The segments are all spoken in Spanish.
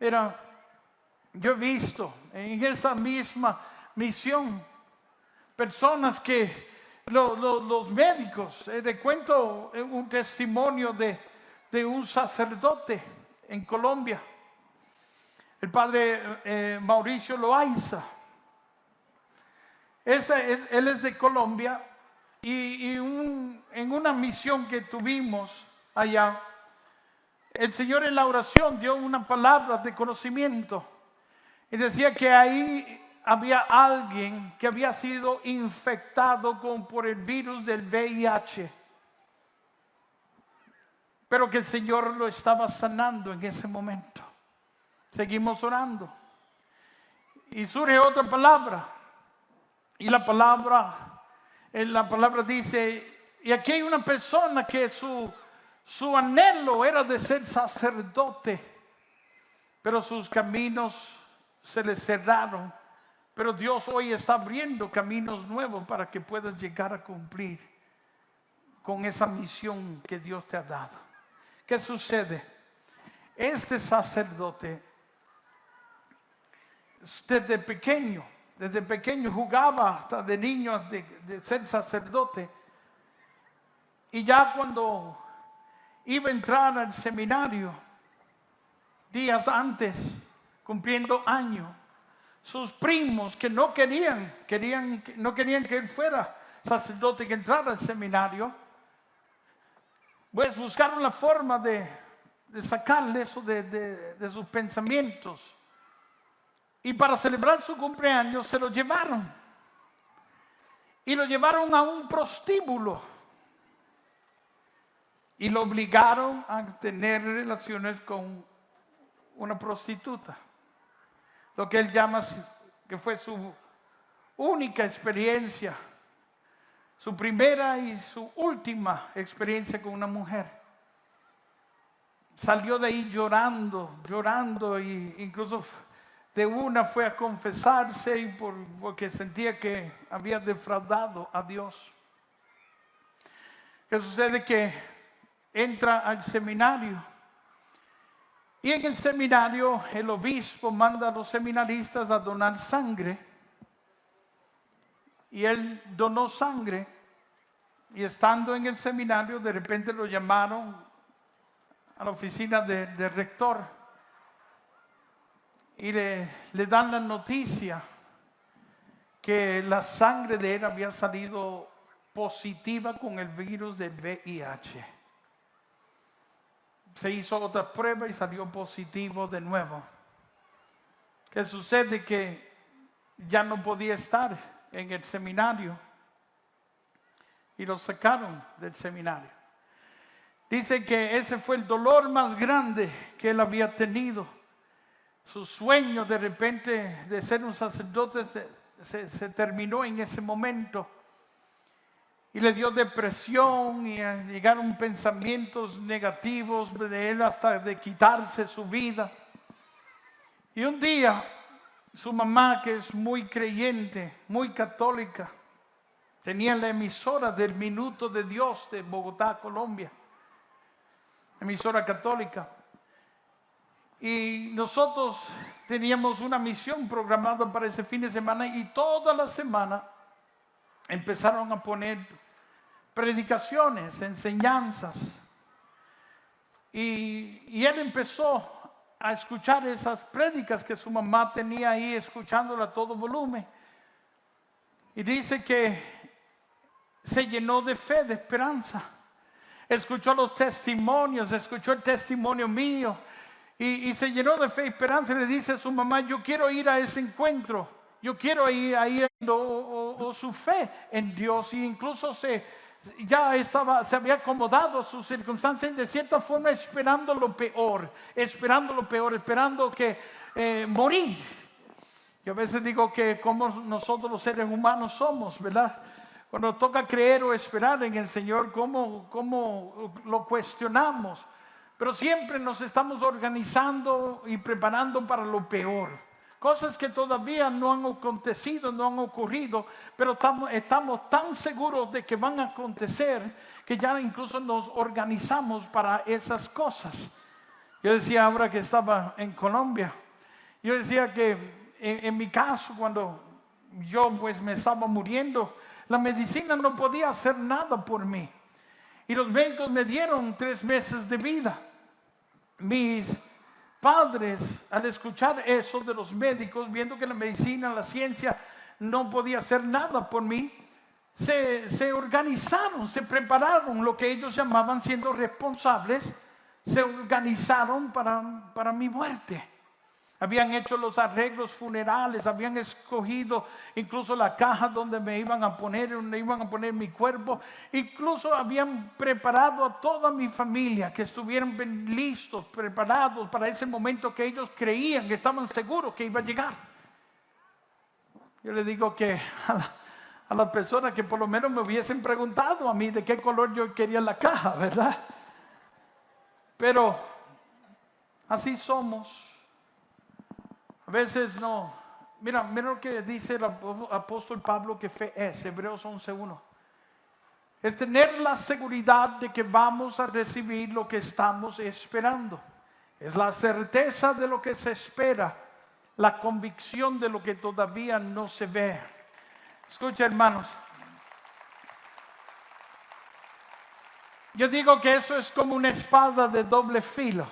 Mira, yo he visto en esa misma misión personas que los médicos, le cuento un testimonio de un sacerdote en Colombia, el padre Mauricio Loaiza. Él es de Colombia y en una misión que tuvimos allá, el Señor en la oración dio una palabra de conocimiento y decía que ahí había alguien que había sido infectado por el virus del VIH, pero que el Señor lo estaba sanando en ese momento. Seguimos orando y surge otra palabra, y la palabra dice, y aquí hay una persona que su anhelo era de ser sacerdote, pero sus caminos se le cerraron. Pero Dios hoy está abriendo caminos nuevos para que puedas llegar a cumplir con esa misión que Dios te ha dado. ¿Qué sucede? Este sacerdote desde pequeño jugaba hasta de niño de ser sacerdote. Y ya cuando iba a entrar al seminario, días antes, cumpliendo años, sus primos que no querían que él fuera sacerdote, que entrara al seminario, pues buscaron la forma de sacarle eso de sus pensamientos. Y para celebrar su cumpleaños se lo llevaron. Y lo llevaron a un prostíbulo. Y lo obligaron a tener relaciones con una prostituta. Lo que él llama que fue su única experiencia, su primera y su última experiencia con una mujer. Salió de ahí llorando y incluso de una fue a confesarse porque sentía que había defraudado a Dios. ¿Qué sucede? Que entra al seminario. Y en el seminario el obispo manda a los seminaristas a donar sangre. Y él donó sangre. Y estando en el seminario, de repente lo llamaron a la oficina del rector. Y le dan la noticia que la sangre de él había salido positiva con el virus del VIH. Se hizo otra prueba y salió positivo de nuevo. ¿Qué sucede? Que ya no podía estar en el seminario y lo sacaron del seminario. Dice que ese fue el dolor más grande que él había tenido. Su sueño de repente de ser un sacerdote se terminó en ese momento. Y le dio depresión y llegaron pensamientos negativos de él hasta de quitarse su vida. Y un día su mamá, que es muy creyente, muy católica, tenía la emisora del Minuto de Dios de Bogotá, Colombia, emisora católica. Y nosotros teníamos una misión programada para ese fin de semana y toda la semana empezaron a poner predicaciones, enseñanzas. Y él empezó a escuchar esas prédicas que su mamá tenía ahí, escuchándola a todo volumen. Y dice que se llenó de fe, de esperanza. Escuchó los testimonios, escuchó el testimonio mío. Y se llenó de fe y esperanza. Y le dice a su mamá: yo quiero ir a ese encuentro. Yo quiero ir ahí o su fe en Dios. Y incluso se había acomodado a sus circunstancias, de cierta forma esperando lo peor, esperando que morir. Yo a veces digo que como nosotros los seres humanos somos, ¿verdad? Cuando toca creer o esperar en el Señor, ¿cómo lo cuestionamos? Pero siempre nos estamos organizando y preparando para lo peor. Cosas que todavía no han acontecido, no han ocurrido, pero estamos tan seguros de que van a acontecer que ya incluso nos organizamos para esas cosas. Yo decía ahora que estaba en Colombia, yo decía que en mi caso, cuando yo pues me estaba muriendo, la medicina no podía hacer nada por mí. Y los médicos me dieron 3 meses de vida. Mis padres, al escuchar eso de los médicos, viendo que la medicina, la ciencia no podía hacer nada por mí, se organizaron, se prepararon, lo que ellos llamaban siendo responsables, se organizaron para mi muerte. Habían hecho los arreglos funerales, habían escogido incluso la caja donde me iban a poner mi cuerpo. Incluso habían preparado a toda mi familia, que estuvieran listos, preparados para ese momento que ellos creían, que estaban seguros que iba a llegar. Yo le digo que a las personas que por lo menos me hubiesen preguntado a mí de qué color yo quería la caja, ¿verdad? Pero así somos. A veces no. Mira lo que dice el apóstol Pablo que fe es, Hebreos 11:1. Es tener la seguridad de que vamos a recibir lo que estamos esperando. Es la certeza de lo que se espera, la convicción de lo que todavía no se ve. Escucha, hermanos. Yo digo que eso es como una espada de doble filo.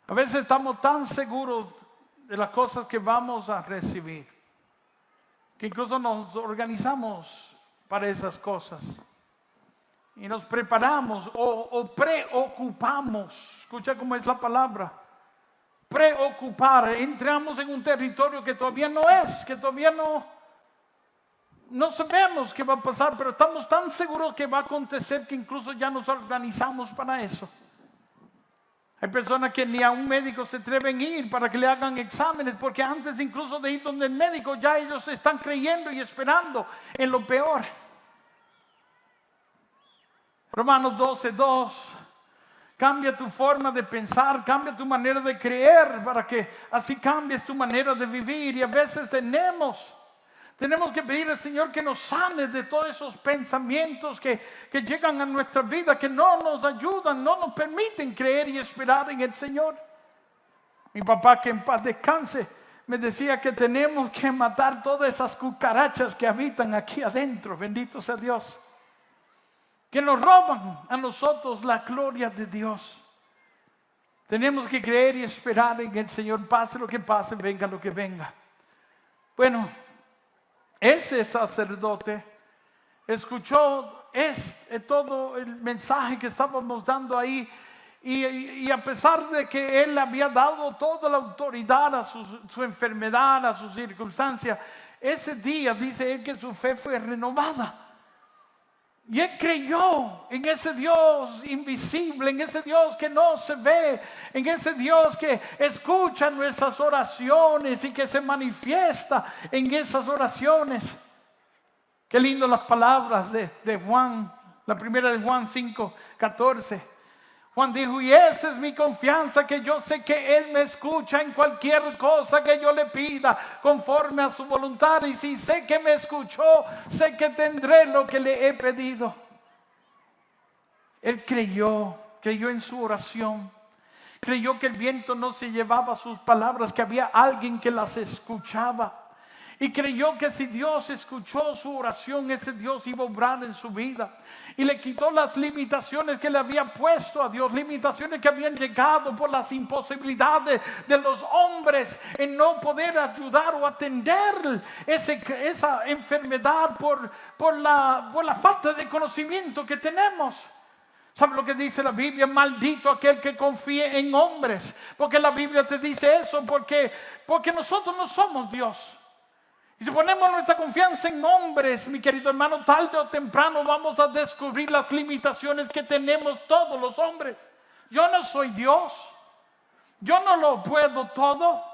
A veces estamos tan seguros de las cosas que vamos a recibir, que incluso nos organizamos para esas cosas y nos preparamos o preocupamos. Escucha cómo es la palabra, preocupar. Entramos en un territorio que todavía no es, que todavía no sabemos qué va a pasar, pero estamos tan seguros que va a acontecer que incluso ya nos organizamos para eso. Hay personas que ni a un médico se atreven a ir para que le hagan exámenes, porque antes incluso de ir donde el médico, ya ellos están creyendo y esperando en lo peor. Romanos 12:2. Cambia tu forma de pensar, cambia tu manera de creer para que así cambies tu manera de vivir. Y a veces tenemos que pedir al Señor que nos sane de todos esos pensamientos que llegan a nuestra vida, que no nos ayudan, no nos permiten creer y esperar en el Señor. Mi papá, que en paz descanse, me decía que tenemos que matar todas esas cucarachas que habitan aquí adentro, bendito sea Dios, que nos roban a nosotros la gloria de Dios. Tenemos que creer y esperar en el Señor, pase lo que pase, venga lo que venga. Bueno, ese sacerdote escuchó todo el mensaje que estábamos dando ahí, y a pesar de que él había dado toda la autoridad a su enfermedad, a sus circunstancias, ese día dice él que su fe fue renovada. Y él creyó en ese Dios invisible, en ese Dios que no se ve, en ese Dios que escucha nuestras oraciones y que se manifiesta en esas oraciones. Qué lindo las palabras de Juan, la primera de Juan 5:14. Juan dijo: y esa es mi confianza, que yo sé que Él me escucha en cualquier cosa que yo le pida, conforme a su voluntad. Y si sé que me escuchó, sé que tendré lo que le he pedido. Él creyó en su oración. Creyó que el viento no se llevaba sus palabras, que había alguien que las escuchaba. Y creyó que si Dios escuchó su oración, ese Dios iba a obrar en su vida. Y le quitó las limitaciones que le había puesto a Dios, limitaciones que habían llegado por las imposibilidades de los hombres en no poder ayudar o atender esa enfermedad por la falta de conocimiento que tenemos. ¿Sabe lo que dice la Biblia? Maldito aquel que confíe en hombres. Porque la Biblia te dice eso, porque nosotros no somos Dios. Y si ponemos nuestra confianza en hombres, mi querido hermano, tarde o temprano vamos a descubrir las limitaciones que tenemos todos los hombres. Yo no soy Dios. Yo no lo puedo todo.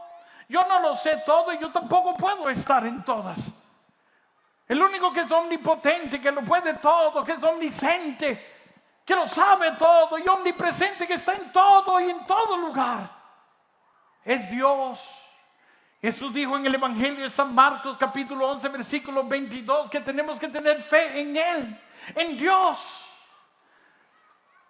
Yo no lo sé todo y yo tampoco puedo estar en todas. El único que es omnipotente, que lo puede todo, que es omnisciente, que lo sabe todo y omnipresente, que está en todo y en todo lugar, es Dios. Jesús dijo en el Evangelio de San Marcos capítulo 11 versículo 22 que tenemos que tener fe en Él, en Dios.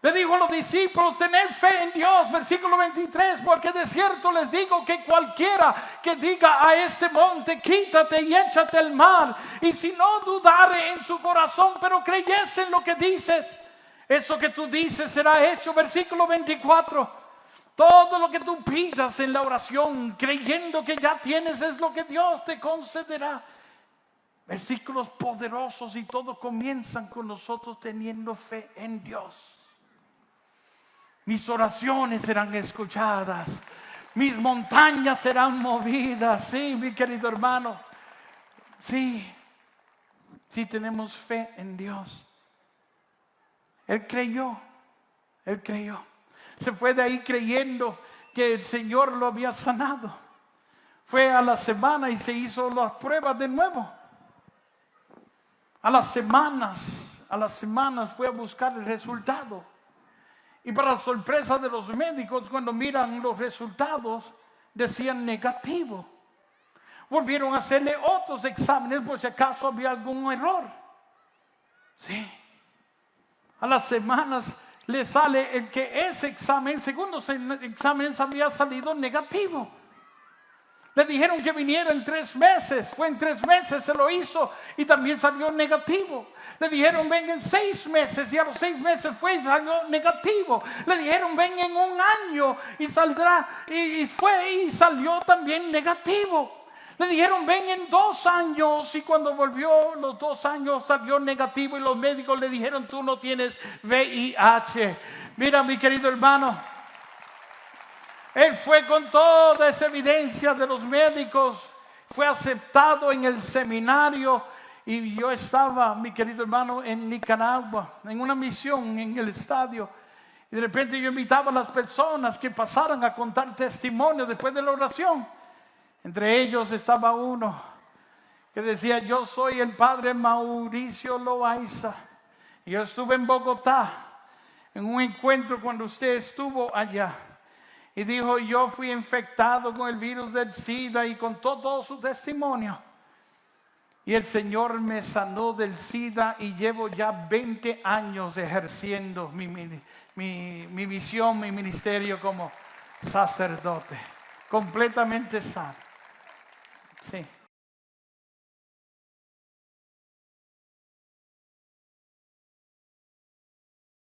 Le dijo a los discípulos, tener fe en Dios, versículo 23, porque de cierto les digo que cualquiera que diga a este monte, quítate y échate al mar, y si no dudare en su corazón, pero creyese en lo que dices, eso que tú dices será hecho. Versículo 24, todo lo que tú pidas en la oración, creyendo que ya tienes, es lo que Dios te concederá. Versículos poderosos, y todos comienzan con nosotros teniendo fe en Dios. Mis oraciones serán escuchadas, mis montañas serán movidas. Sí, mi querido hermano, sí tenemos fe en Dios. Él creyó. Se fue de ahí creyendo que el Señor lo había sanado. Fue a la semana y se hizo las pruebas de nuevo. A las semanas fue a buscar el resultado. Y para sorpresa de los médicos, cuando miran los resultados, decían negativo. Volvieron a hacerle otros exámenes por si acaso había algún error. Sí. A las semanas le sale el que ese examen, el segundo examen, había salido negativo. Le dijeron que viniera en 3 meses. Fue en 3 meses, se lo hizo y también salió negativo. Le dijeron ven en 6 meses y a los 6 meses fue y salió negativo. Le dijeron ven en 1 año y saldrá, y fue y salió también negativo. Le dijeron ven en 2 años y cuando volvió los 2 años salió negativo y los médicos le dijeron tú no tienes VIH. Mira mi querido hermano, él fue con toda esa evidencia de los médicos, fue aceptado en el seminario. Y yo estaba, mi querido hermano, en Nicaragua, en una misión en el estadio. Y de repente yo invitaba a las personas que pasaran a contar testimonio después de la oración. Entre ellos estaba uno que decía, yo soy el padre Mauricio Loaiza. Y yo estuve en Bogotá, en un encuentro cuando usted estuvo allá. Y dijo, yo fui infectado con el virus del SIDA y contó todo su testimonio. Y el Señor me sanó del SIDA y llevo ya 20 años ejerciendo mi misión, mi ministerio como sacerdote. Completamente sano. Sí.